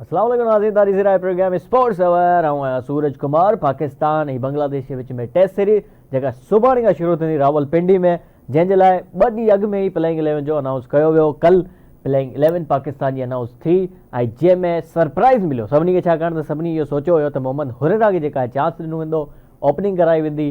अस्सलाम वालेकुम नाज़रीन, तारीख़ राय प्रोग्राम स्पोर्ट्स अवर आऊं सूरज कुमार। पाकिस्तान ऐं बांग्लादेश जे विच में टेस्ट सीरीज़ जेका सुभाणे खां शुरू थींदी रावलपिंडी में, जंहिंजे लाइ 2 ॾींहं अॻु में ई प्लेइंग 11 जो अनाउंस कयो वियो। कल प्लेइंग 11 पाकिस्तान जी अनाउंस थी ऐं जंहिंमें सरप्राइज़ मिलियो सभिनी खे। छाकाणि त सभिनी इहो सोचियो हुयो त मोहम्मद हुरेरा खे जेका चांस ॾिनो वेंदो, ओपनिंग कराई वेंदी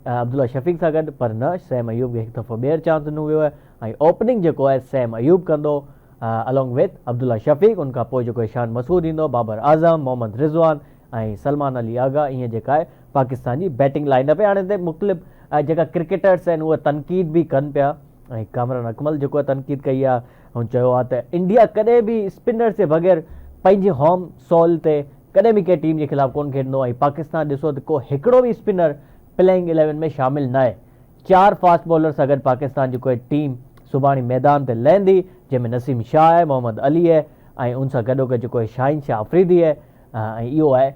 अब्दुल्ला शफ़ीक़ सां गॾु, पर न, सैम अयूब खे हिकु दफ़ो ॿीहर चांस ॾिनो वियो आहे ऐं ओपनिंग जेको आहे सैम अयूब कंदो अलॉन्ग विथ अब्दुल्ला शफ़ीक़। उनखां पोइ जेको ईशान मसूद ईंदो, बाबर आज़म, मोहम्मद रिज़वान ऐं सलमान अली आगा। ईअं जेका आहे पाकिस्तान जी बैटिंग लाइनअप आहे। हाणे हिते मुख़्तलिफ़ जेका क्रिकेटर्स आहिनि उहे तनक़ीद बि कनि पिया ऐं कामरान अकमल जेको आहे तनक़ीद कई आहे ऐं चयो आहे त इंडिया कॾहिं बि स्पिनर्स जे बग़ैर पंहिंजे होम सॉइल ते कॾहिं बि कंहिं टीम जे ख़िलाफ़ु कोन खेॾंदो ऐं पाकिस्तान ॾिसो त को हिकिड़ो बि स्पिनर प्लेइंग 11 में शामिलु न आहे। 4 फास्ट बॉलर सां गॾु पाकिस्तान जी कोई टीम सुभाणे मैदान ते लहंदी, जंहिंमें नसीम शाह आहे, मोहम्मद अली आहे ऐं उन सां गॾोगॾु जेको आहे शाहीन शाह अफरीदी आहे ऐं इहो आहे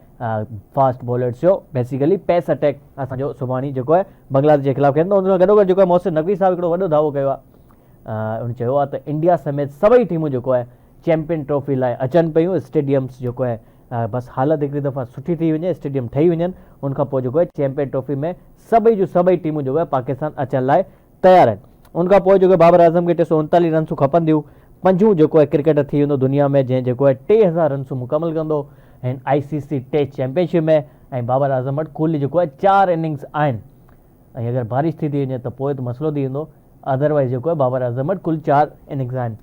फास्ट बॉलर्स जो बेसिकली पेस अटैक असांजो सुभाणे जेको आहे बांग्लादेश जे ख़िलाफ़ु खेॾंदो। उन सां गॾोगॾु जेको आहे मोहसिन नक़वी साहिबु हिकिड़ो वॾो दावो कयो आहे। उन चयो आहे त इंडिया समेत सभई टीमूं जेको आहे चैंपियन ट्रॉफी लाइ अचनि पियूं। स्टेडियम्स जेको आहे बसि हालति हिकिड़ी दफ़ा सुठी थी वञे, स्टेडियम ठही वञनि, उनखां पोइ जेको आहे चैंपियन ट्रॉफी में सभई जूं सभई टीमूं जेको आहे पाकिस्तान अचण लाइ तयारु आहिनि। उनखां पोइ जेको बाबर आज़म खे 239 रन्सूं खपंदियूं, 5 जेको आहे क्रिकेटर थी वेंदो दुनिया में जंहिं जेको आहे 3000 रन्सूं मुकमल कंदो ऐं ICC टेस्ट चैंपियनशिप में। ऐं बाबर आज़म वटि कुल जेको आहे 4 इनिंग्स आहिनि ऐं अगरि बारिश थी वञे त पोइ त मसइलो थी वेंदो। अदरवाइज़ जेको आहे बाबर आज़म वटि कुल 4 इनिंग्स आहिनि।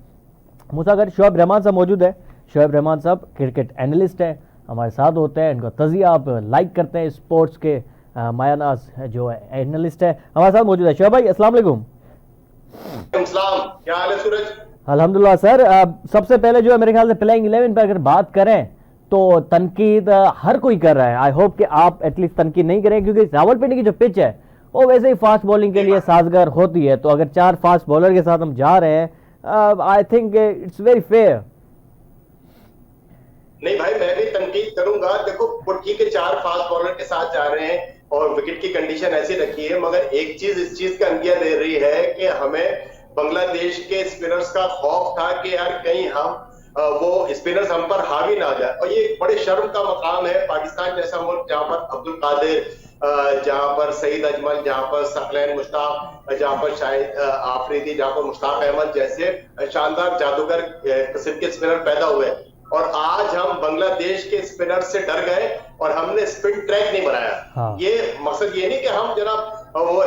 मूंसां गॾु शोएब रहमान साहब मौजूद है। शोएब रहमान साहब क्रिकेट एनालिस्ट हैं, हमारे साथ होते हैं, इनका तजिया आप लाइक करते हैं, स्पोर्ट्स के मायानाज जो है एनालिस्ट है, हमारे साथ मौजूद है। शोएब भाई अस्सलाम वालेकुम। क्या हाल है सूरज? अल्हम्दुलिल्लाह सर। सबसे पहले जो है मेरे ख्याल से प्लेइंग 11 पर अगर बात करें तो तनकीद हर कोई कर रहा है। आई होप कि आप एटलीस्ट तनकीद नहीं करें, क्योंकि रावलपिंडी की जो पिच है वो वैसे ही फास्ट बॉलिंग के लिए साजगार होती है। तो अगर 4 फास्ट बॉलर के साथ हम जा रहे हैं, I think it's very fair. नहीं भाई, मैं भी तनकीद करूंगा। देखो पुटकी के 4 फास्ट बॉलर के साथ जा रहे हैं और विकेट की कंडीशन ऐसी रखी है, मगर एक चीज इस चीज का अंदिया दे रही है कि हमें बांग्लादेश के स्पिनर्स का खौफ था कि यार कहीं हम वो स्पिनर्स हम पर हावी ना जाए। और ये बड़े शर्म का मकाम है पाकिस्तान जैसा मुल्क, जहां पर अब्दुल कादिर, जहां पर सईद अजमल, जहां पर सकलैन मुश्ताक, जहां पर शाहिद आफरीदी, जहां पर मुश्ताक अहमद जैसे शानदार जादूगर किस्म के स्पिनर पैदा हुए। और आज हम बांग्लादेश के स्पिनर से डर गए और हमने स्पिन ट्रैक नहीं बनाया। हाँ। ये मकसद ये नहीं कि हम जनाब वो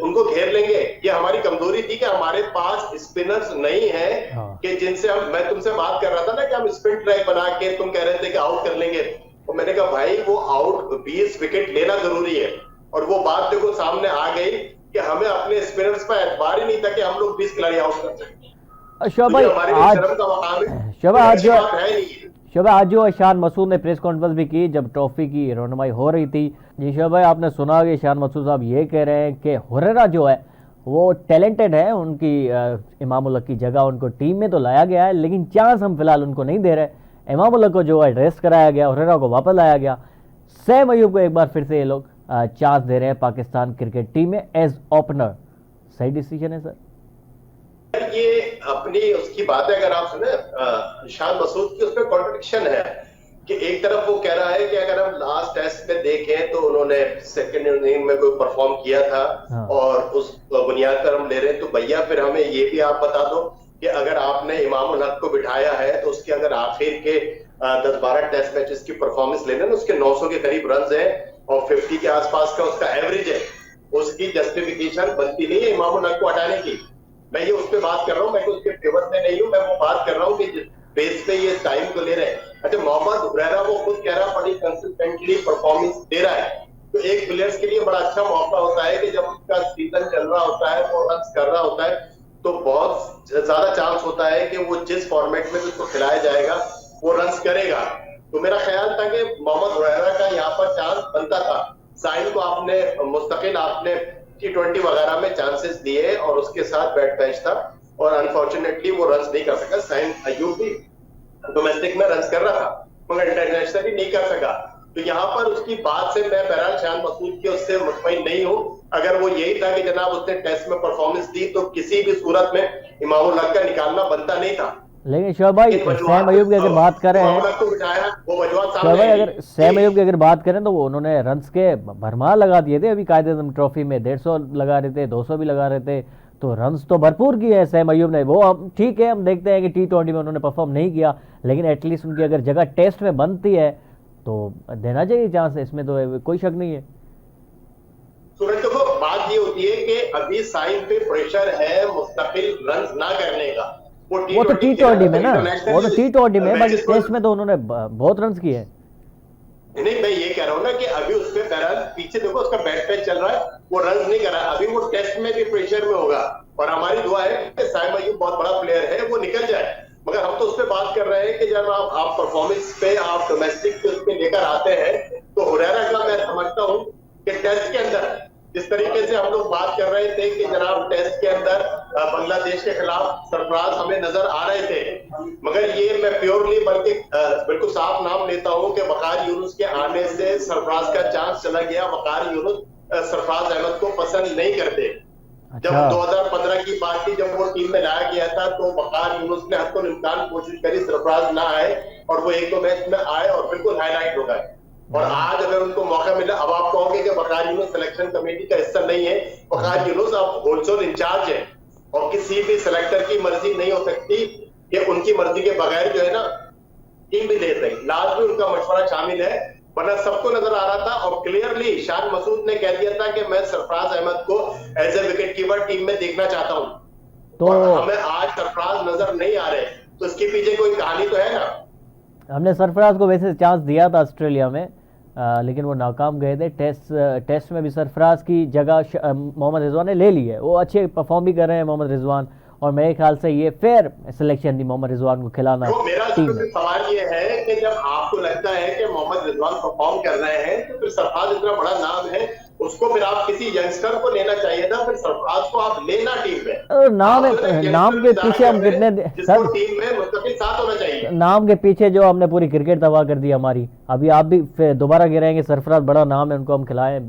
उनको घेर लेंगे, ये हमारी कमजोरी थी कि हमारे पास स्पिनर्स नहीं है। हाँ। कि जिनसे मैं तुमसे बात कर रहा था ना कि हम स्पिन ट्रैक बना के, तुम कह रहे थे कि आउट कर लेंगे, तो मैंने कहा भाई वो आउट 20 विकेट लेना जरूरी है। और वो बात देखो सामने आ गई कि हमें अपने स्पिनर्स पर एतबार ही नहीं था कि हम लोग 20 खिलाड़ी आउट कर सकते। शोभा आज जो ईशान मसूद ने प्रेस कॉन्फ्रेंस भी की जब ट्रॉफी की रौनमाई हो रही थी। जी शोभा, आपने सुना कि ईशान मसूद साहब ये कह रहे हैं कि हुरेरा जो है वो टैलेंटेड है, उनकी इमाम उल हक की जगह उनको टीम में तो लाया गया है, लेकिन चांस हम फिलहाल उनको नहीं दे रहे। इमाम उल हक को जो है रेस्ट कराया गया, हुरेरा को वापस लाया गया, सैम अयूब को एक बार फिर से ये लोग चांस दे रहे हैं पाकिस्तान क्रिकेट टीम में एज ओपनर। सही डिसीजन है सर? ये अपनी उसकी बात है, अगर आप सुने ईशान मसूद की, उसमें कॉन्ट्रडिक्शन है कि एक तरफ वो कह रहा है कि अगर हम लास्ट टेस्ट में देखें तो उन्होंने सेकंड इनिंग में कोई परफॉर्म किया था। हाँ। और उस बुनियाद पर हम ले रहे हैं, तो भैया फिर हमें ये भी आप बता दो कि अगर आपने इमाम उल हक को बिठाया है तो उसके अगर आखिर के 10-12 टेस्ट मैचेस की परफॉर्मेंस लेना ना, उसके 900 के करीब रन है और 50 के आसपास का उसका एवरेज है, उसकी जस्टिफिकेशन बनती नहीं है इमाम उल हक को हटाने की। मैं ये उस पर बात कर रहा हूँ, मैं उसके फेवर में नहीं हूँ, मैं वो बात कर रहा हूँ कि जिस बेस पे ये टाइम को ले रहे हैं। अच्छा, मोहम्मद हुरैरा वो खुद कह रहा बड़ी कंसिस्टेंटली परफॉर्मेंस दे रहा है, तो एक प्लेयर्स के लिए बड़ा अच्छा मौका होता है कि जब उसका सीजन चल रहा होता है, वो रन कर रहा होता है, तो बहुत ज्यादा चांस होता है कि वो जिस फॉर्मेट में उसको खिलाया जाएगा वो रन करेगा। तो मेरा ख्याल था कि मोहम्मद हुरैरा का यहाँ पर चांस बनता था। साइन को आपने मुस्तकिल आपने T20 वगैरह में चांसेस दिए और उसके साथ बैट बेंच था और अनफॉर्चुनेटली वो रन नहीं कर सका। साइन अयूब भी डोमेस्टिक में रन कर रहा था मगर इंटरनेशनली नहीं कर सका। तो यहाँ पर उसकी बात से मैं बहरहाल ईशान मसूद के उससे मुतमईन नहीं हूँ। अगर वो यही था कि जनाब उसने टेस्ट में परफॉर्मेंस दी तो किसी भी सूरत में इमाम उल हक का निकालना बनता नहीं था। लेकिन शोएब भाई लेकिन सैम अयूब की अगर बात करें, मोहम्मद को बिठाया, वो वजूहत शोएब सामने भाई आई। अगर सैम अयूब की अगर बात करें तो वो उन्होंने रन्स के भरमार लगा दिए थे अभी कायदे ट्रॉफी में, 150 लगा रहे थे, 200 भी लगा रहे थे, तो रन्स तो भरपूर किए हैं सैम अयूब ने। वो हम ठीक है, हम देखते हैं कि T20 में उन्होंने परफॉर्म नहीं किया, लेकिन एटलीस्ट उनकी अगर जगह टेस्ट में बनती है तो देना चाहिए चांस, इसमें तो कोई शक नहीं है। सूरज देखो, बात ये होती है कि अभी साइड पे प्रेशर है मुस्तकिल रन ना करने का। वो तो T20 में ना, वो तो T20 में, बाकी मैचेस को टेस्ट में तो उन्होंने बहुत रन्स किए हैं। नहीं, मैं ये कह रहा हूँ ना कि अभी उसके बहरहाल पीछे देखो उसका बैट पैच चल रहा है, वो रन नहीं कर रहा है, अभी वो टेस्ट में भी प्रेशर में होगा। और हमारी दुआ है कि सैम अयूब बहुत बड़ा प्लेयर है, वो निकल जाए। मगर हम तो उस पर बात कर रहे हैं कि जब आप परफॉर्मेंस पे, आप डोमेस्टिक पे उस पे लेकर आते हैं, तो हुरैरा का मैं समझता हूँ कि टेस्ट के अंदर जिस तरीके से हम लोग बात कर रहे थे कि जनाब टेस्ट के अंदर बांग्लादेश के खिलाफ सरफराज हमें नजर आ रहे थे, मगर ये मैं प्योरली बल्कि बिल्कुल साफ नाम लेता हूं कि वकार यूनुस के आने से सरफराज का चांस चला गया। वकार यूनुस सरफराज अहमद को पसंद नहीं करते। जब 2015 की बात थी, जब वो टीम में लाया गया था, तो वकार यूनुस ने हद इम्कान कोशिश करी सरफराज ना आए, और वो एक दो मैच में आए और बिल्कुल हाईलाइट हो गए। और आज अगर उनको मौका मिला, अब आप कहोगे कि वकार यूनुस सिलेक्शन कमेटी का हिस्सा नहीं है। वकार यूनुस अब होलसेल इंचार्ज है, और किसी भी सिलेक्टर की मर्जी नहीं हो सकती कि उनकी मर्जी के बगैर जो है ना टीम भी ले रही। लास्ट में उनका मशवरा शामिल है, वरना सबको नजर आ रहा था और क्लियरली शान मसूद ने कह दिया था कि मैं सरफराज अहमद को as a wicket keeper team में देखना चाहता हूं। तो हमें आज सरफराज नजर नहीं आ रहे, तो इसके पीछे कोई कहानी तो है ना। हमने सरफराज को वैसे चांस दिया था ऑस्ट्रेलिया में, लेकिन वो नाकाम गए थे। टेस्ट में भी सरफराज की जगह मोहम्मद रिजवान ने ले ली है, वो अच्छे परफॉर्म भी कर रहे हैं मोहम्मद रिजवान, और मेरे ख्याल से ये फेयर सिलेक्शन थी मोहम्मद रिजवान को खिलाना मेरा टीम में। सवाल ये है कि जब आपको लगता है कि मोहम्मद रिजवान परफॉर्म कर रहे हैं, तो फिर सरफराज इतना बड़ा नाम है, उसको फिर आप किसी यंगस्टर को लेना चाहिए था। फिर सरफराज को आप लेना टीम में। नाम के पीछे हम कितने सर, टीम में मुस्तकिल साथ होना चाहिए। नाम के पीछे जो हमने पूरी क्रिकेट तबाह कर दी हमारी, अभी आप भी फिर दोबारा गिराएंगे सरफराज बड़ा नाम है, उनको हम खिलाएं,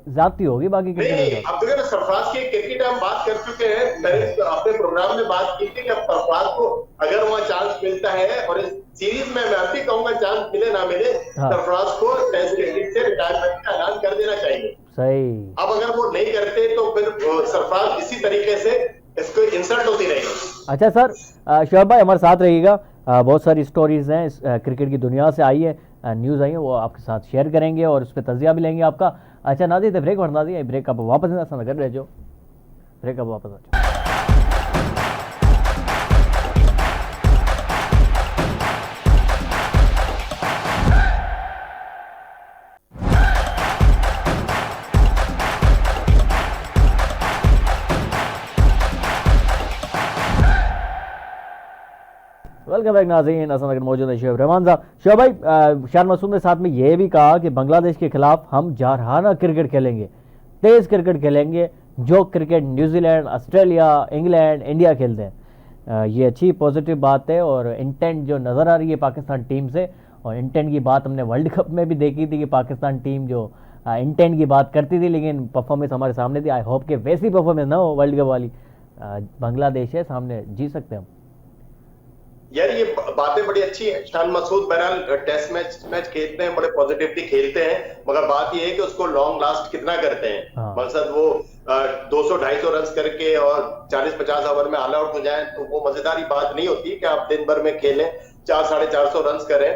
ज्यादती होगी बाकी नहीं। अब देखिए ना, सरफराज की क्रिकेट हम बात कर चुके हैं, मैंने अपने प्रोग्राम में बात की थी कि अब सरफराज को अगर वहाँ चांस मिलता है, और इस सीरीज में मैं भी कहूंगा चांस मिले ना मिले, सरफराज को टेस्ट क्रिकेट से रिटायरमेंट का ऐलान कर देना चाहिए। सही। अब अगर वो नहीं करते तो फिर सरफराज इसी तरीके से इसको इंसल्ट होती रहेगी। अच्छा सर, शोएब भाई हमारे साथ रहिएगा, बहुत सारी स्टोरीज हैं क्रिकेट की दुनिया से आई है, न्यूज़ आई है, वो आपके साथ शेयर करेंगे और उस पर तजिया भी लेंगे आपका। अच्छा नादी तो ब्रेक बढ़ा दिया, ब्रेक आप वापस कर रहे जो ब्रेक आप वापस आ जाओ। वेलकम बैक नाज़रीन, असल अगर मौजूद है शोएब रहमान साहब। शोएब भाई, शान मसूद ने साथ में ये भी कहा कि बांग्लादेश के खिलाफ हम जारहाना क्रिकेट खेलेंगे, तेज़ क्रिकेट खेलेंगे, जो cricket New Zealand, Australia, England, India खेलते हैं। ये अच्छी पॉजिटिव बात है, और इंटेंट जो नज़र आ रही है पाकिस्तान टीम से, और इंटेंट की बात हमने वर्ल्ड कप में भी देखी थी कि पाकिस्तान टीम जो इंटेंट की बात करती थी, लेकिन परफॉर्मेंस हमारे सामने थी। आई होप कि वैसी परफॉर्मेंस ना हो वर्ल्ड कप वाली। बांग्लादेश है सामने, जी सकते हैं हम। यार ये बातें बड़ी अच्छी है। शान मसूद बहरहाल टेस्ट मैच खेलते हैं, बड़े पॉजिटिवली खेलते हैं, मगर बात ये है कि उसको लॉन्ग लास्ट कितना करते हैं। मकसद वो 200-250 रन करके और 40-50 ओवर में ऑल आउट हो जाए, तो वो मजेदारी बात नहीं होती कि आप दिन भर में खेलें, 400-450 रन करें,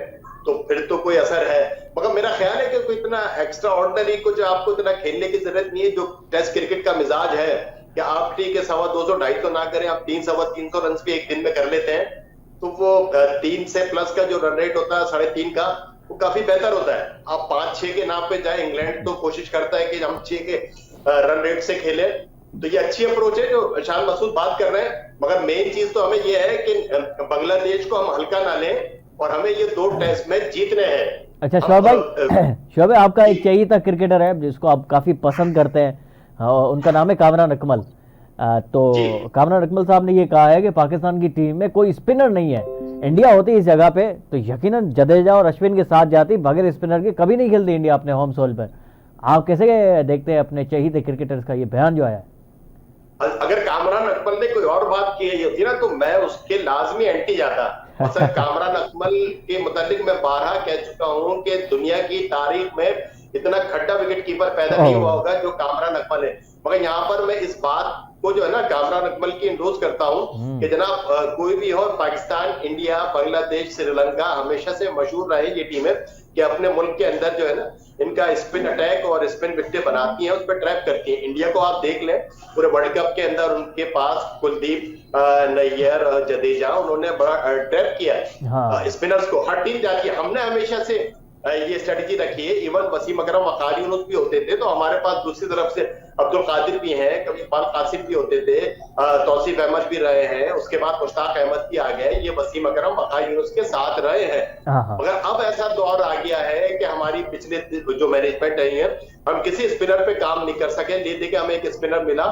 तो फिर तो कोई असर है। मगर मेरा ख्याल है कि कोई इतना एक्स्ट्रा ऑर्डिनरी कुछ आपको इतना खेलने की जरूरत नहीं है। जो टेस्ट क्रिकेट का मिजाज है कि आप ठीक है 200-250 ना करें, आप 300-350 रन भी एक दिन में कर लेते हैं, तो वो 3 से प्लस का जो रन रेट होता है 3.5 का, वो काफी बेहतर होता है। आप 5-6 के नाम पे जाए, इंग्लैंड तो कोशिश करता है कि हम 6 के रन रेट से खेलें, तो ये अच्छी अप्रोच है जो शान मसूद बात कर रहे हैं। मगर मेन चीज तो हमें ये है कि बांग्लादेश को हम हल्का ना लें, और हमें ये 2 टेस्ट मैच जीतने हैं। अच्छा शोएब भाई, शोएब भाई आपका एक चहेता क्रिकेटर है जिसको आप काफी पसंद करते हैं, उनका नाम है कामरान अकमल। तो कामरान अकमल साहब ने ये कहा है कि पाकिस्तान की टीम में कोई स्पिनर नहीं है, इंडिया होती इस जगह पे तो यकीनन जडेजा और अश्विन के साथ जाती, बगैर स्पिनर के कभी नहीं खेलती इंडिया अपने होम सोइल पर। आप कैसे देखते हैं अपने चहेते क्रिकेटर्स का ये बयान जो आया है? अगर कामरान अकमल ने कोई और बात की होती ना तो मैं उसके लाजमी एंटी जाता। और सर कामरान अकमल के मुतालिक मैं 12 कह चुका हूं कि दुनिया की तारीख में इतना खड्डा विकेट कीपर पैदा नहीं हुआ होगा जो कामरान अकमल है। मगर यहाँ पर मैं इस बात को जो है ना कामरान अकमल की इंडोर्स करता हूं कि जनाब कोई भी हो, पाकिस्तान, इंडिया, बांग्लादेश, श्रीलंका हमेशा से मशहूर रहे ये टीमें कि अपने मुल्क के अंदर जो है ना इनका स्पिन अटैक और स्पिन विकेट बनाती हैं, उस पर ट्रैप करती हैं। इंडिया को आप देख लें, पूरे वर्ल्ड कप के अंदर उनके पास कुलदीप नैयर, जडेजा, उन्होंने बड़ा ट्रैप किया है हाँ। स्पिनर्स को। हर टीम जाती है, हमने हमेशा से ये स्ट्रेटेजी रखी है। इवन वसीम अकरम, वकार यूनुस भी होते थे तो हमारे पास दूसरी तरफ से अब्दुल कादिर भी हैं, कभी इकबाल कासिम भी होते थे, तौसीफ अहमद भी रहे हैं, उसके बाद मुश्ताक अहमद भी आ गए। ये वसीम अकरम, वकार यूनुस के साथ रहे हैं। मगर अब ऐसा दौर आ गया है कि हमारी पिछले जो मैनेजमेंट रही है, हम किसी स्पिनर पे काम नहीं कर सके। ले दे के हमें एक स्पिनर मिला,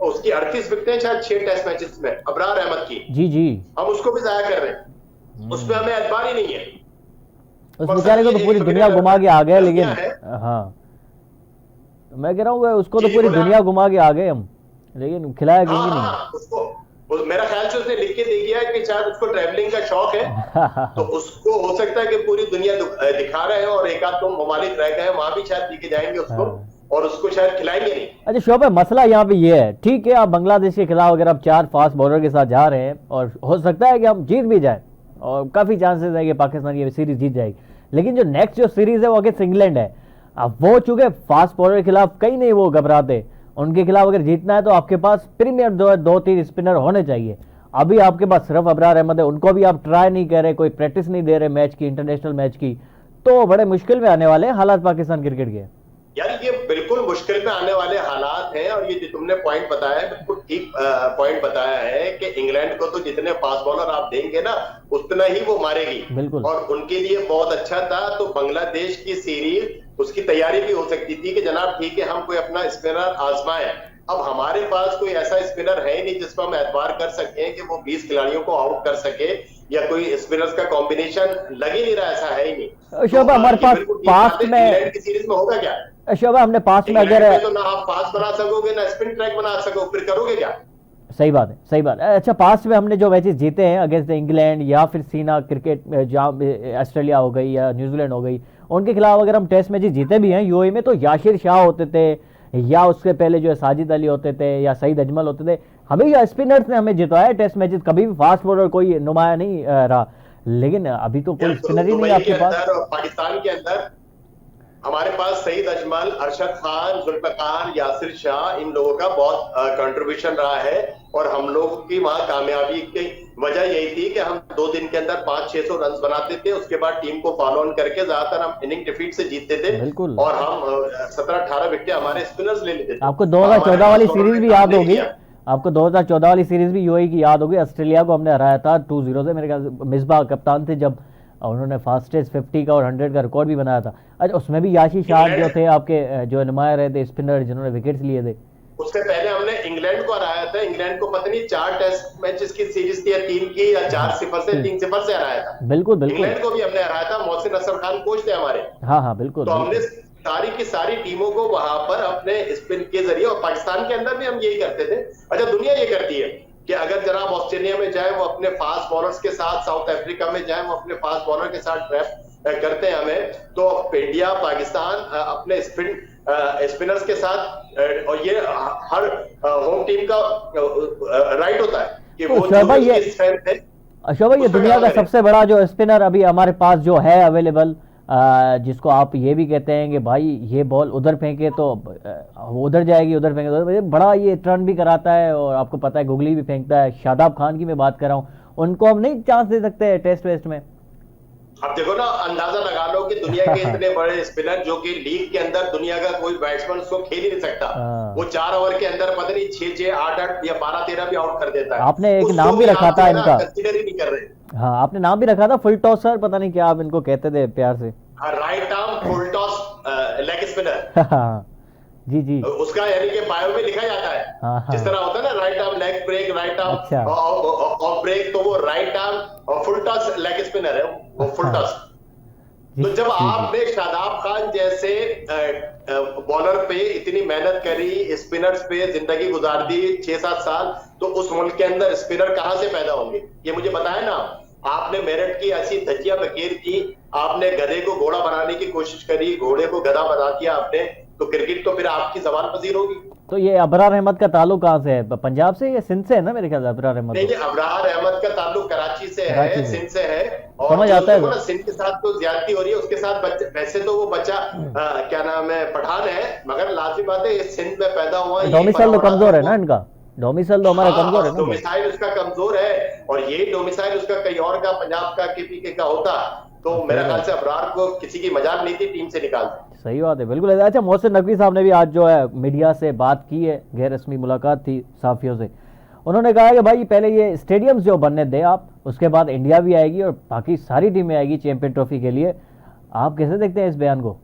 उसकी 38 विकेटें शायद 6 टेस्ट मैचेस में, अबरार अहमद की, जी हम उसको भी जाया कर रहे हैं। उसमें हमें एतबार ही नहीं है। उस बेचारे को तो पूरी दुनिया घुमा के आ गए, लेकिन हाँ मैं कह रहा हूँ उसको तो पूरी दुनिया घुमा के आ गए हम, लेकिन खिलाया क्यों नहीं। उसको मेरा ख्याल से उसने लिख के दे दिया है कि शायद उसको ट्रैवलिंग का शौक है तो उसको हो सकता है कि पूरी दुनिया दिखा रहे हैं और एक आध दो ममालिक रह गए वहां भी शायद लेके जाएंगे उसको और उसको शायद खिलाएंगे नहीं। अच्छा शोभ है, मसला यहाँ पे ये है, ठीक है आप बांग्लादेश के खिलाफ अगर आप 4 फास्ट बॉलर के साथ जा रहे हैं और हो सकता है कि हम जीत भी जाए और काफी चांसेस है कि पाकिस्तान ये सीरीज जीत जाएगी, लेकिन जो नेक्स्ट जो सीरीज है वो अगेंस्ट इंग्लैंड है। अब वो चूंकि फास्ट बॉलर के खिलाफ कहीं नहीं वो घबराते, उनके खिलाफ अगर जीतना है तो आपके पास प्रीमियर 2-3 स्पिनर होने चाहिए। अभी आपके पास सिर्फ अबरार अहमद है, उनको भी आप ट्राई नहीं कर रहे, कोई प्रैक्टिस नहीं दे रहे मैच की, इंटरनेशनल मैच की, तो बड़े मुश्किल में आने वाले हैं हालात पाकिस्तान क्रिकेट के। यार ये बिल्कुल मुश्किल में आने वाले हालात हैं और ये जो तुमने पॉइंट बताया है बिल्कुल ठीक पॉइंट बताया है कि इंग्लैंड को तो जितने फास्ट बॉलर आप देंगे ना उतना ही वो मारेगी बिल्कुल। और उनके लिए बहुत अच्छा था। तो बांग्लादेश की सीरीज उसकी तैयारी भी हो सकती थी कि जनाब ठीक है हम कोई अपना स्पिनर आजमाएं। अब हमारे पास कोई ऐसा स्पिनर है नहीं जिस पर हम एतबार कर सकें कि वो 20 खिलाड़ियों को आउट कर सके या कोई स्पिनर्स का कॉम्बिनेशन लग ही नहीं रहा, ऐसा है ही नहीं। शोभा हमारे पास पास्ट में इंग्लैंड की सीरीज में होगा क्या? शोभा हमने पास्ट में अगर तो ना आप फास्ट बना सकोगे ना स्पिन ट्रैक बना सकोगे, फिर करोगे क्या? सही बात है, सही बात है। अच्छा पास्ट में हमने जो मैचेस जीते हैं अगेंस्ट इंग्लैंड या फिर सीना क्रिकेट जहाँ ऑस्ट्रेलिया हो गई या न्यूजीलैंड हो गई, उनके खिलाफ अगर हम टेस्ट मैचेस जीते भी हैं यूएई में, तो याशिर शाह होते थे या उसके पहले जो है साजिद अली होते थे या सईद अजमल होते थे, हमें स्पिनर्स ने हमें जितवाया टेस्ट मैचेस, कभी भी फास्ट बॉलर कोई नुमाया नहीं रहा। लेकिन अभी तो कोई स्पिनर ही नहीं आपके पास। पाकिस्तान के अंदर हमारे पास सईद अजमल, अरशद खान, जुल्फकार, यासिर शाह, इन लोगों का बहुत कंट्रीब्यूशन रहा है और हम लोगों की वहां कामयाबी की वजह यही थी कि हम 2 दिन के अंदर 500-600 रन बनाते थे, उसके बाद टीम को फॉलो ऑन करके ज्यादातर हम इनिंग डिफीट से जीतते थे और हम 17-18 विकेट हमारे स्पिनर्स ले लेते थे। आपको 2014 वाली सीरीज भी याद होगी, आपको 2014 वाली सीरीज भी यूएई की याद होगी, ऑस्ट्रेलिया को हमने हराया था 2-0 से, मेरे ख्याल मिसबाह कप्तान थे जब, उन्होंने फास्टेस्ट 50 का और 100 का रिकॉर्ड भी बनाया था। अच्छा उसमें भी याशिर शाह जो थे आपके जो नुमाया रहे थे स्पिनर जिन्होंने विकेट्स लिए थे। उससे पहले हमने इंग्लैंड को हराया था, इंग्लैंड को पता नहीं 4 टेस्ट मैचेस की सीरीज थी या 3 की या 4-0 से 3-0 से हराया था। बिल्कुल बिल्कुल, इंग्लैंड को भी हमने हराया था, मोहसिन असर खान कोच थे हमारे। हाँ बिल्कुल। तो हमने सारी की सारी टीमों को वहां पर अपने स्पिन के जरिए, और पाकिस्तान के अंदर भी हम यही करते थे। अच्छा दुनिया ये करती है कि अगर जनाब ऑस्ट्रेलिया में जाए वो अपने फास्ट बॉलर्स के साथ, साउथ अफ्रीका में जाए वो अपने फास्ट बॉलर के साथ ट्रैप करते हैं हमें, तो इंडिया पाकिस्तान अपने स्पिनर्स के साथ, और ये हर होम टीम का राइट होता है कि वो स्ट्रेंथ है। शोभा ये दुनिया का सबसे बड़ा जो स्पिनर अभी हमारे पास जो है अवेलेबल, जिसको आप ये भी कहते हैं कि भाई ये बॉल उधर फेंके तो उधर जाएगी, उधर फेंके तो उधर, बड़ा ये टर्न भी कराता है और आपको पता है गुगली भी फेंकता है। शादाब खान की मैं बात कर रहा हूँ, उनको हम नहीं चांस दे सकते टेस्ट वेस्ट में? अब देखो ना, अंदाजा लगा लो कि दुनिया के इतने बड़े स्पिनर जो कि लीग के अंदर दुनिया का कोई बैट्समैन उसको खेल ही नहीं सकता, वो 4 ओवर के अंदर पता नहीं 6-6, 8-8 या 12-13 भी आउट कर देता है। आपने एक नाम भी रखा था इनका, कंसीडर ही नहीं कर रहे। हाँ आपने नाम भी रखा था फुल टॉसर, पता नहीं क्या आप इनको कहते थे प्यार से। Right arm full toss leg spinner, जी जी, उसका यानी कि बायो में लिखा जाता है। जिस तरह होता है ना right arm leg break, right arm off break, तो वो राइट आर्म और फुल टॉस लेग स्पिनर है, वो फुल टॉस। तो जब जी जी। आपने शादाब खान जैसे बॉलर पे इतनी मेहनत करी, स्पिनर्स पे जिंदगी गुजार दी 6-7 साल, तो उस मुल्क के अंदर स्पिनर कहां से पैदा होंगे, ये मुझे बताया ना। आपने मेरठ की ऐसी धज्जिया बखेर की, आपने गधे को घोड़ा बनाने की कोशिश करी, घोड़े को गधा बना दिया आपने, तो क्रिकेट तो फिर आपकी जबान पजीर होगी। तो ये अबरार अहमद का ताल्लुक कहाँ से है, पंजाब से या सिंध से है ना मेरे ख्याल से अबरार अहमद नहीं, तो। ये अबरार अहमद का ताल्लुक कराची से कराची है, से। सिंध से है। और समझ जो आता है देखो सर। ना, सिंध के साथ तो ज्यादती हो रही है, उसके साथ वैसे तो वो बच्चा क्या नाम है, पठान है, मगर लाजमी बात है ये सिंध में पैदा हुआ, यही डोमिसाइल बड़ा तो बड़ा कमजोर है तो ना इनका, डोमिसाइल तो हमारा कमजोर है हाँ, ना बहुत। डोमिसाइल उसका कमजोर है, और यही डोमिसाइल उसका कहीं और का, पंजाब का, केपीके का होता तो सही मेरा ख्याल बात। से अबरार को किसी की मजाल नहीं थी टीम से निकालते। सही बात है, बिल्कुल। अच्छा, मोहसिन नकवी साहब ने भी आज जो है मीडिया से बात की है, गैर रस्मी मुलाकात थी साफियों से। उन्होंने कहा कि भाई पहले ये स्टेडियम्स जो बनने दें आप, उसके बाद इंडिया भी आएगी और बाकी सारी टीमें आएगी चैंपियन ट्रॉफी के लिए। आप कैसे देखते हैं इस बयान को?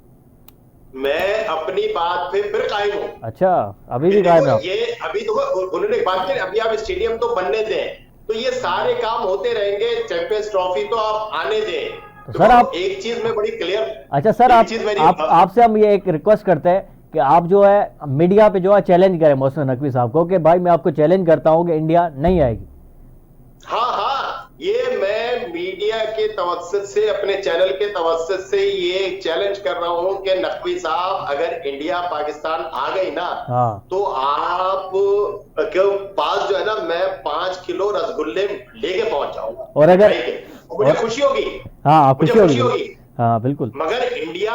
मैं अपनी बात पे फिर कायम हूँ। अच्छा, अभी भी कायम है देखो आप? ये अभी तो उन्होंने एक बात की, अभी आप स्टेडियम तो बनने दें, तो ये सारे काम होते रहेंगे, चैंपियंस ट्रॉफी तो आप आने दें। तो सर आप, एक चीज में बड़ी क्लियर, अच्छा सर, एक आप चीज मेरी आपसे हम ये एक रिक्वेस्ट करते हैं कि आप जो है मीडिया पे जो है चैलेंज करें मोहसिन नकवी साहब को कि भाई मैं आपको चैलेंज करता हूं कि इंडिया नहीं आएगी। हाँ हाँ, ये मैं मीडिया के तवज्जुद से, अपने चैनल के तवज्जुद से ये चैलेंज कर रहा हूं कि नकवी साहब, अगर इंडिया पाकिस्तान आ गई ना, हाँ। तो आप के पास जो है ना, मैं 5 किलो रसगुल्ले लेके पहुंच जाऊंगा, और अगर मुझे खुशी होगी। हाँ, मुझे खुशी खुशी होगी। होगी। हाँ बिल्कुल। मगर इंडिया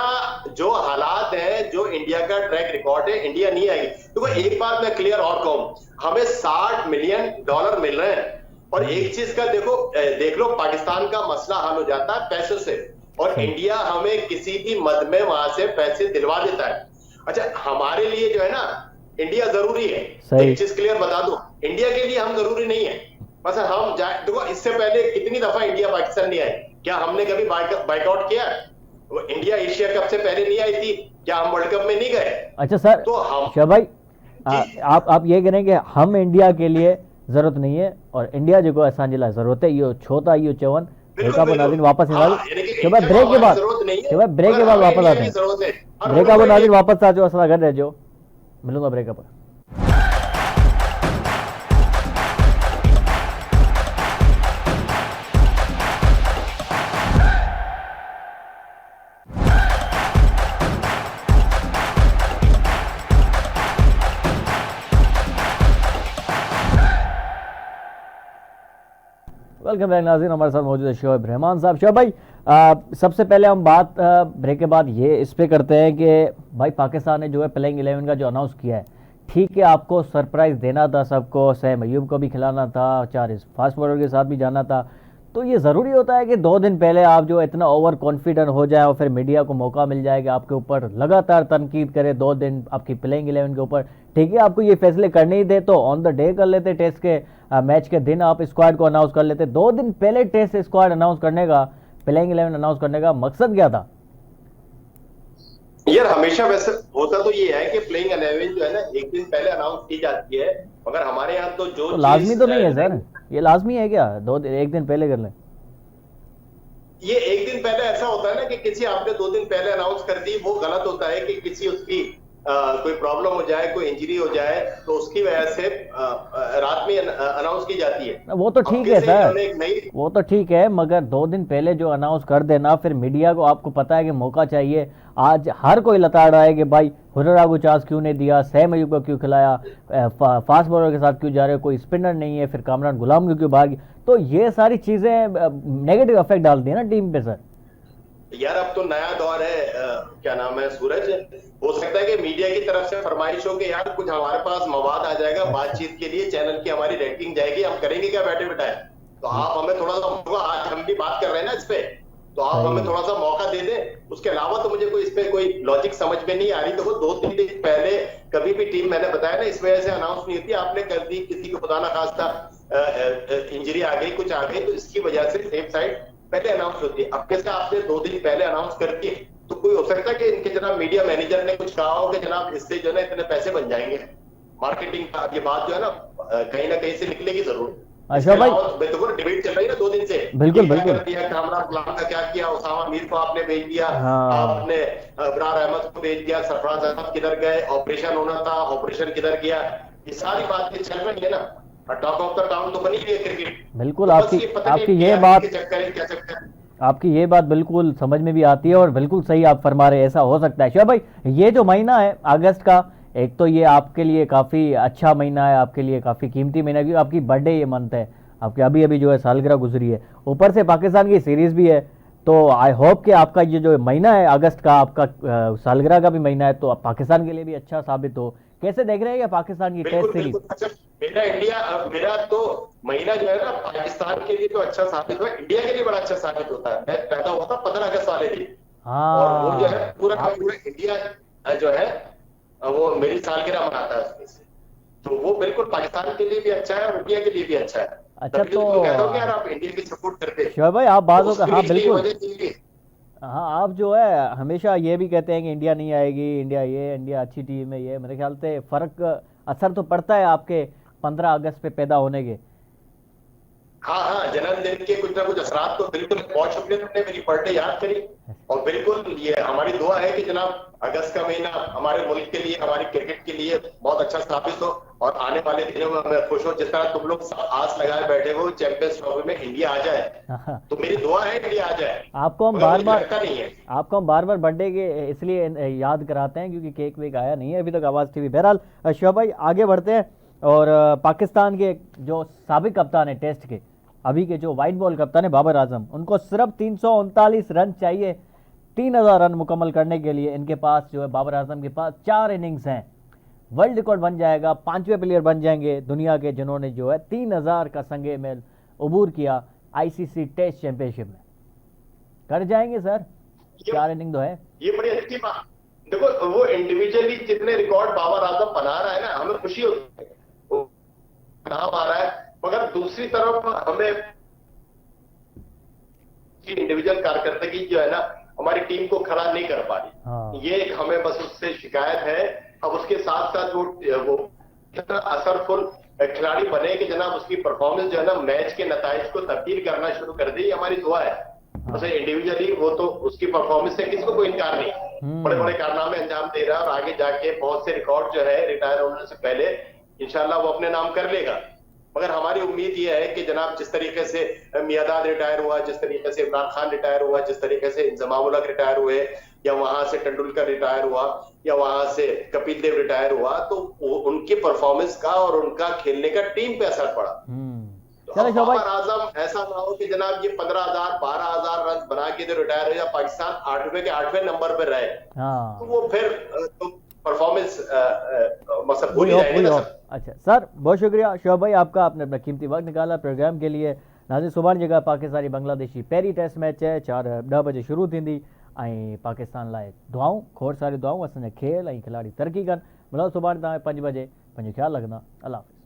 जो हालात है, जो इंडिया का ट्रैक रिकॉर्ड है, इंडिया नहीं आएगी। तो एक बात मैं क्लियर और कहूं, हमें $60 मिलियन मिल रहे हैं, और एक चीज का देख लो, पाकिस्तान का मसला हल हो जाता है पैसों से, और इंडिया हमें किसी भी मद में वहां से पैसे दिलवा देता है। अच्छा, हमारे लिए जो है ना, इंडिया जरूरी है। एक चीज क्लियर बता दूं, इंडिया के लिए हम जरूरी नहीं है। बस हम जाए, देखो इससे पहले कितनी दफा इंडिया पाकिस्तान नहीं आई, क्या हमने कभी बाइकआउट किया? वो इंडिया एशिया कप से पहले नहीं आई थी, क्या हम वर्ल्ड कप में नहीं गए? अच्छा सर, तो हम शाह भाई, आप ये करें कि हम इंडिया के लिए जरूरत नहीं है और इंडिया जो असांजे लाइ जरूरत है, इहो छो था इहो चवन। नाज़रीन वापस ईंदा, ब्रेक के बाद वापस आते हैं। ब्रेक खां पोइ नाज़रीन वापस अचो, असां सां गॾु रहिजो, मिलूंगा ब्रेक पर। वेलकम बैक नाज़रीन, हमारे साथ मौजूद है शोएब रहमान साहब। शोएब भाई, सबसे पहले हम बात ब्रेक के बाद ये इस पे करते हैं कि भाई पाकिस्तान ने जो है प्लेइंग 11 का जो अनाउंस किया है, ठीक है, आपको सरप्राइज़ देना था सबको, सैम अयूब को भी खिलाना था, 4 फास्ट बॉलर के साथ भी जाना था, तो ये ज़रूरी होता है कि 2 दिन पहले आप जो इतना ओवर कॉन्फिडेंट हो जाए और फिर मीडिया को मौका मिल जाए कि आपके ऊपर लगातार तनकीद करे 2 दिन आपकी प्लेइंग 11 के ऊपर? ठीक है, आपको ये फैसले करने ही थे तो ऑन द डे कर लेते, टेस्ट के मैच के दिन आप स्क्वाड को अनाउंस कर लेते। 2 दिन पहले टेस्ट स्क्वाड अनाउंस करने का, प्लेइंग 11 अनाउंस करने का मकसद क्या था? यार हमेशा वैसे होता तो ये है कि प्लेइंग 11 जो है ना, एक दिन पहले अनाउंस की जाती है, मगर हमारे यहाँ तो जो लाजमी तो नहीं है सर, ये लाजमी है क्या 1 दिन पहले कर लें? ये एक दिन पहले ऐसा होता है ना कि किसी आपने 2 दिन पहले अनाउंस कर दी, वो गलत होता है कि किसी उसकी कोई प्रॉब्लम हो जाए, कोई इंजरी हो जाए, तो उसकी वजह से रात में अनाउंस की जाती है। वो तो ठीक है सर, वो तो ठीक है, मगर 2 दिन पहले जो अनाउंस कर देना, फिर मीडिया को आपको पता है कि मौका चाहिए। आज हर कोई लताड़ रहा है कि भाई हुर्रा को चांस क्यों नहीं दिया, सैम अयूब को क्यों खिलाया, फास्ट बॉलर के साथ क्यों जा रहे हो, कोई स्पिनर नहीं है, फिर कामरान गुलाम क्यों भागी, तो ये सारी चीजें नेगेटिव इफेक्ट डालती है ना टीम पे सर। यार अब तो नया दौर है, क्या नाम है सूरज, हो सकता है कि मीडिया की तरफ से फरमाइश हो कि यार कुछ हमारे पास मवाद आ जाएगा बातचीत के लिए, चैनल की हमारी रेटिंग जाएगी, हम करेंगे क्या बैठे बिठाए, तो आप हमें थोड़ा सा, आज हम भी बात कर रहे हैं ना इस पे, तो आप हमें थोड़ा सा मौका दे दें। उसके अलावा तो मुझे कोई इस पे कोई लॉजिक समझ में नहीं आ रही। देखो 2-3 दिन पहले कभी भी टीम, मैंने बताया ना, इस वजह से अनाउंस नहीं होती, आपने कर दी, किसी को खुदा ना खास्ता इंजरी आ गई, कुछ आ गई, तो इसकी वजह से सेफ साइड पहले अनाउंस होती है। अब कैसे आपने 2 दिन पहले अनाउंस कर दिए, तो कोई हो सकता है कि इनके जनाब मीडिया मैनेजर ने कुछ कहा हो कि जनाब इससे जो है इतने पैसे बन जाएंगे, मार्केटिंग का ये बात जो है ना कहीं से निकलेगी जरूर। अशोक भाई देखो डिबेट चल रही है ना 2 दिन से, बिल्कुल क्या बिल्कुल। कर दिया, कामरान गुलाम का क्या किया, उसामा मीर को आपने भेज दिया, हाँ आपने अबरार अहमद को भेज दिया, सरफराज अहमद किधर गए, ऑपरेशन होना था, ऑपरेशन किधर गया, ये सारी बातें चल रही है ना। टॉक ऑफ द टाउन तो बनी हुई है क्रिकेट। बिल्कुल। तो बस आपकी ये पता नहीं आपकी ये टीआरपी के बात चक्कर है, क्या चक्कर है। आपकी ये बात बिल्कुल समझ में भी आती है और बिल्कुल सही आप फरमा रहे हैं, ऐसा हो सकता है। शोएब भाई, ये जो महीना है अगस्त का, एक तो ये आपके लिए काफ़ी अच्छा महीना है, आपके लिए काफ़ी कीमती महीना है क्योंकि आपकी बर्थडे ये मंथ है, आपके अभी अभी जो है सालगिरह गुजरी है, ऊपर से पाकिस्तान की सीरीज़ भी है। तो आई होप कि आपका ये जो महीना है अगस्त का, आपका सालगिरह का भी महीना है, तो पाकिस्तान के लिए भी अच्छा साबित हो। कैसे देख रहे हैं ये पाकिस्तान की बिल्कुल टेस्ट सीरीज? बिल्कुल। अच्छा, मेरा तो महीना जो है ना पाकिस्तान के लिए तो अच्छा साबित हुआ, इंडिया के लिए बड़ा अच्छा साबित होता है। मैं पैदा हुआ था 15 अगस्त वाले दिन, और वो जो है हाँ पूरा का आप पूरा इंडिया जो है वो मेरी सालगिरह मनाता है उसमें से। तो वो बिल्कुल पाकिस्तान के लिए भी अच्छा है और इंडिया के लिए भी अच्छा है। अच्छा। तभी तो तो तुमको कहता हूँ कि यार आप इंडिया की सपोर्ट करते, शोएब भाई आप तो बात होगा, उसके हाँ लिए बिल्कुल। वजह यही है। हाँ आप जो है हमेशा ये भी कहते हैं कि इंडिया नहीं आएगी, इंडिया ये, इंडिया अच्छी टीम है, ये मेरे ख्याल से फर्क असर तो पड़ता है आपके 15 अगस्त पे पैदा होने के। हाँ हाँ, जन्मदिन के कुछ ना कुछ असरात तो बिल्कुल। बहुत शुक्रिया तुमने मेरी बर्थडे याद करी। और बिल्कुल ये हमारी दुआ है कि जनाब अगस्त का महीना हमारे मुल्क के लिए, हमारी क्रिकेट के लिए बहुत अच्छा साबित हो, और आने वाले दिनों में मैं खुश हूँ। जिस तरह तुम लोग सब आस लगाए बैठे हो चैंपियंस ट्रॉफी में इंडिया आ जाए, हाँ, तो मेरी दुआ है इंडिया आ जाए, आपको हम मगर बार मुझे बार लगता नहीं है। आपको हम बार बार बर्थडे के इसलिए याद कराते हैं क्योंकि केक वेक आया नहीं है अभी तक आवाज़ टीवी। बहरहाल शोएब भाई आगे बढ़ते हैं, और पाकिस्तान के जो साबिक कप्तान है टेस्ट के, अभी के जो वाइट बॉल कप्तान है बाबर आजम, उनको सिर्फ 339 रन चाहिए 3000 रन मुकम्मल करने के लिए। इनके पास जो है बाबर आजम के पास 4 इनिंग्स हैं, वर्ल्ड रिकॉर्ड बन जाएगा, 5वें प्लेयर बन जाएंगे दुनिया के जिन्होंने जो है 3000 का संगे में अबूर किया आईसीसी टेस्ट चैंपियनशिप में। कर जाएंगे सर, ये 4 इनिंग तो है। ये बड़ी अच्छी बात। देखो वो इंडिविजुअली जितने रिकॉर्ड बाबर आजम बना रहा है ना, हमें खुशी होती है, वो नाम आ रहा है। मगर दूसरी तरफ हमें इंडिविजुअल कारकर्दगी जो है ना हमारी टीम को खड़ा नहीं कर पा हाँ रही, ये एक हमें बस उससे शिकायत है। अब उसके साथ साथ वो इतना असरफुल खिलाड़ी बने कि जनाब उसकी परफॉर्मेंस जो है ना मैच के नताइज को तब्दील करना शुरू कर दे, ये हमारी दुआ है। हाँ। वैसे इंडिविजुअली वो तो उसकी परफॉर्मेंस से किसी को कोई इनकार नहीं, बड़े बड़े कारनामे अंजाम दे रहा है, और आगे जाके बहुत से रिकॉर्ड जो है रिटायर होने से पहले इंशाल्लाह वो अपने नाम कर लेगा। मगर हमारी उम्मीद ये है कि जनाब जिस तरीके से मियादाद रिटायर हुआ, जिस तरीके से इमरान खान रिटायर हुआ, जिस तरीके से इंजमाम उल हक रिटायर हुए, या वहां से तेंदुलकर रिटायर हुआ, या वहां से कपिल देव रिटायर हुआ, तो उनकी परफॉर्मेंस का और उनका खेलने का टीम पे असर पड़ा। तो चलो अब शोएब भाई, बाबर आजम ऐसा ना हो कि जनाब ये 15,000 12,000 रन बना के जो रिटायर हो, या पाकिस्तान 8वें के 8वें नंबर पर रहे, तो हाँ वो फिर तो परफॉर्मेंस मतलब भूल वही ही हो जाएंगे वही ना हो। सब। अच्छा सर, बहुत शुक्रिया शोएब भाई आपका, आपने अपना कीमती वक्त निकाला प्रोग्राम के लिए। नाज़रीन सुभाणे जेका पाकिस्तानी बांग्लादेशी पहिरीं टेस्ट मैच है 4:10 बजे शुरू थींदी, ऐं पाकिस्तान लाइ दुआऊं, खोड़ सारी दुआऊं, असांजा खेल ऐं खिलाड़ी तरक़ी कनि। मिलूं सुभाणे तव्हां 5 बजे, पंहिंजो ख़्यालु रखंदा। अल्लाह हाफ़िज़।